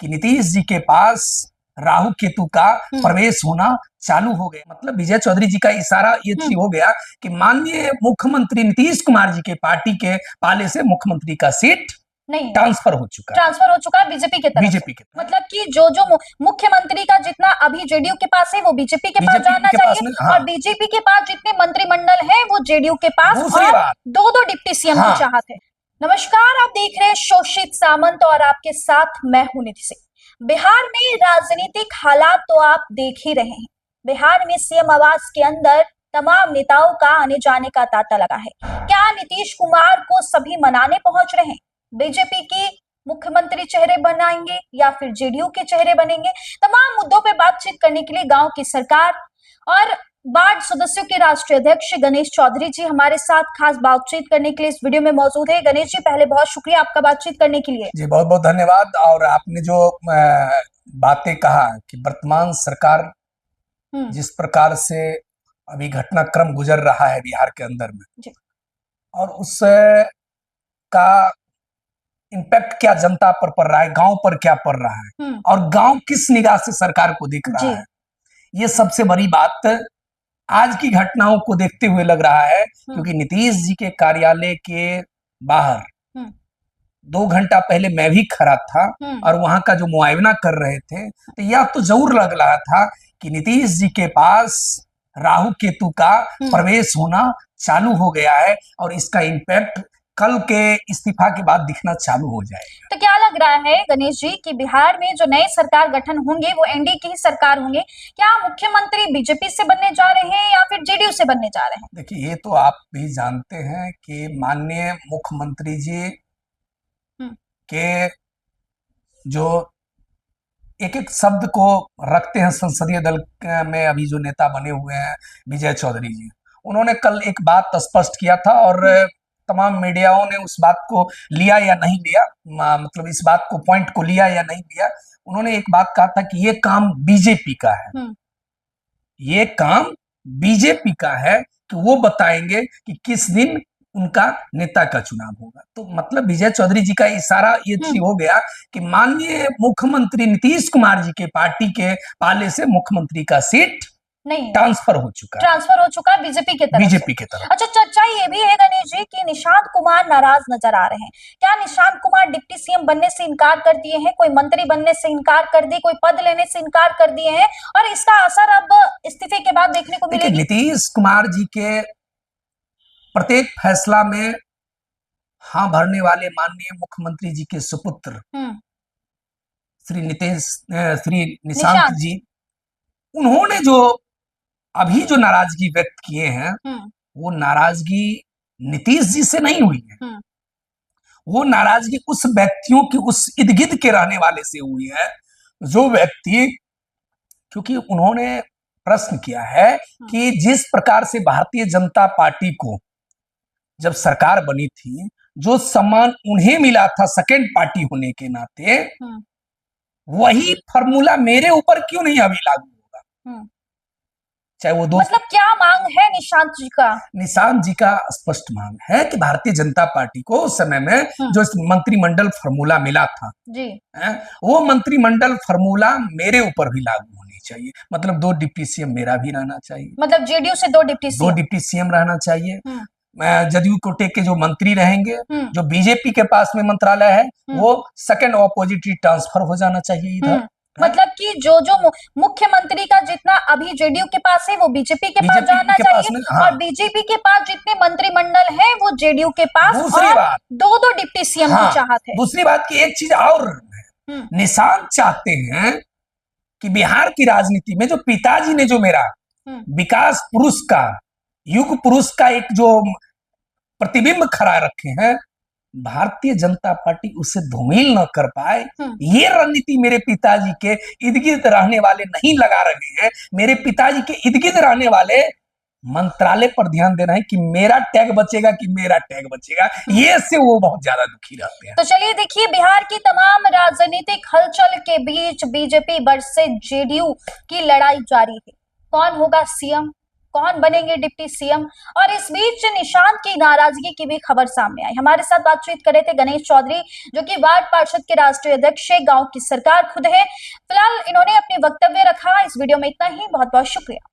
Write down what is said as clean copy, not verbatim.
कि नीतीश जी के पास राहु केतु का प्रवेश होना चालू हो गया। मतलब विजय चौधरी जी का इशारा ये हो गया कि माननीय मुख्यमंत्री नीतीश कुमार जी के पार्टी के पाले से मुख्यमंत्री का सीट नहीं ट्रांसफर हो चुका है बीजेपी के तरफ बीजेपी के। मतलब कि जो मुख्यमंत्री का जितना अभी जेडीयू के पास है वो बीजेपी के पास जाना चाहिए। हाँ। और बीजेपी के पास जितने मंत्रिमंडल है वो जेडीयू के पास, और दो डिप्टी सीएम की चाहत है। नमस्कार, आप देख रहे हैं शोषित सामंत और आपके साथ मैं हूं निधि सिंह। बिहार में राजनीतिक हालात तो आप देख ही रहे हैं। बिहार में सीएम आवास के अंदर तमाम नेताओं का आने जाने का तांता लगा है। क्या नीतीश कुमार को सभी मनाने पहुंच रहे हैं? बीजेपी की मुख्यमंत्री चेहरे बनाएंगे या फिर जेडीयू के चेहरे बनेंगे? तमाम मुद्दों पे बातचीत करने के लिए गांव की सरकार और वार्ड सदस्यों के राष्ट्रीय अध्यक्ष गणेश चौधरी जी हमारे साथ खास बातचीत करने के लिए इस वीडियो में मौजूद है। गणेश जी, पहले बहुत शुक्रिया आपका बातचीत करने के लिए। जी बहुत बहुत धन्यवाद। और आपने जो बातें कहा कि वर्तमान सरकार जिस प्रकार से अभी घटनाक्रम गुजर रहा है बिहार के अंदर में, और उस का इम्पैक्ट क्या जनता पर पड़ रहा है, गांव पर क्या पड़ रहा है, और गांव किस निगाह से सरकार को देख रहा है, ये सबसे बड़ी बात आज की घटनाओं को देखते हुए लग रहा है। क्योंकि नीतीश जी के कार्यालय के बाहर 2 घंटा पहले मैं भी खड़ा था और वहां का जो मुआयना कर रहे थे, तो यह तो जरूर लग रहा था कि नीतीश जी के पास राहु केतु का प्रवेश होना चालू हो गया है और इसका इम्पैक्ट कल के इस्तीफा के बाद दिखना चालू हो जाएगा। तो क्या लग रहा है गणेश जी कि बिहार में जो नए सरकार गठन होंगे वो एनडीए की ही सरकार होंगे? क्या मुख्यमंत्री बीजेपी से बनने जा रहे हैं या फिर जेडीयू से बनने जा रहे हैं? देखिए, ये तो आप भी जानते हैं कि माननीय मुख्यमंत्री जी के जो एक एक शब्द को रखते हैं संसदीय दल में, अभी जो नेता बने हुए हैं विजय चौधरी जी, उन्होंने कल एक बात स्पष्ट किया था और तमाम मीडियाओं ने उस बात को लिया या नहीं लिया, मतलब इस बात को पॉइंट को लिया या नहीं लिया। उन्होंने एक बात कहा था कि ये काम बीजेपी का है, ये काम बीजेपी का है कि वो बताएंगे कि किस दिन उनका नेता का चुनाव होगा। तो मतलब विजय चौधरी जी का इशारा ये हो गया कि माननीय मुख्यमंत्री नीतीश कुमार जी के पार्टी के पाले से मुख्यमंत्री का सीट नहीं ट्रांसफर हो चुका है बीजेपी के तरफ। अच्छा, चर्चा ये भी है गणेश जी कि निशांत कुमार नाराज नजर आ रहे हैं। क्या निशांत कुमार डिप्टी सीएम बनने से इनकार कर दिए हैं? कोई मंत्री बनने से इनकार कर दिए, कोई पद लेने से इनकार कर दिए हैं, और इसका असर अब इस्तीफे के बाद देखने को मिलेगा? नीतीश कुमार जी के प्रत्येक फैसला में हाँ भरने वाले माननीय मुख्यमंत्री जी के सुपुत्र श्री निशांत जी, उन्होंने जो अभी जो नाराजगी व्यक्त किए हैं वो नाराजगी नीतीश जी से नहीं हुई है, वो नाराजगी उस व्यक्तियों की, उस इर्द गिर्द के रहने वाले से हुई है जो व्यक्ति, क्योंकि उन्होंने प्रश्न किया है कि जिस प्रकार से भारतीय जनता पार्टी को जब सरकार बनी थी, जो सम्मान उन्हें मिला था सेकेंड पार्टी होने के नाते, वही फॉर्मूला मेरे ऊपर क्यों नहीं अभी लागू होगा? चाहे वो मतलब क्या मांग है निशांत जी का? निशांत जी का स्पष्ट मांग है कि भारतीय जनता पार्टी को उस समय में जो मंत्रिमंडल फॉर्मूला मिला था जी, वो मंत्रिमंडल फॉर्मूला मेरे ऊपर भी लागू होनी चाहिए। मतलब 2 डिप्टी सीएम मेरा भी रहना चाहिए, मतलब जेडीयू से 2 डिप्टी सीएम रहना चाहिए। जदयू कोटे के जो मंत्री रहेंगे, जो बीजेपी के पास में मंत्रालय है, वो सेकंड ऑपोजिट ट्रांसफर हो जाना चाहिए इधर। मतलब कि जो मुख्यमंत्री का जितना अभी जेडीयू के पास है वो बीजेपी के पास जाना चाहिए, और बीजेपी के पास जितने मंत्रिमंडल है वो जेडीयू के पास, दूसरी बात 2 डिप्टी सीएम की चाहत है। दूसरी बात की एक चीज और निशांत चाहते हैं कि बिहार की राजनीति में जो पिताजी ने जो मेरा विकास पुरुष का, युग पुरुष का एक जो प्रतिबिंब खड़ा रखे हैं, भारतीय जनता पार्टी उसे धूमिल न कर पाए, ये रणनीति मेरे पिताजी के इर्द गिर्द रहने वाले नहीं लगा रहे हैं। मेरे पिताजी के इर्द गिर्द रहने वाले मंत्रालय पर ध्यान देना है कि मेरा टैग बचेगा कि मेरा टैग बचेगा, ये से वो बहुत ज्यादा दुखी रहते हैं। तो चलिए देखिए, बिहार की तमाम राजनीतिक हलचल के बीच बीजेपी वर्सेस जेडीयू की लड़ाई जारी है। कौन होगा सीएम, कौन बनेंगे डिप्टी सीएम। और इस बीच निशांत की नाराजगी की भी खबर सामने आई। हमारे साथ बातचीत कर रहे थे गणेश चौधरी, जो कि वार्ड पार्षद के राष्ट्रीय अध्यक्ष है, गांव की सरकार खुद है। फिलहाल इन्होंने अपने वक्तव्य रखा। इस वीडियो में इतना ही। बहुत बहुत शुक्रिया।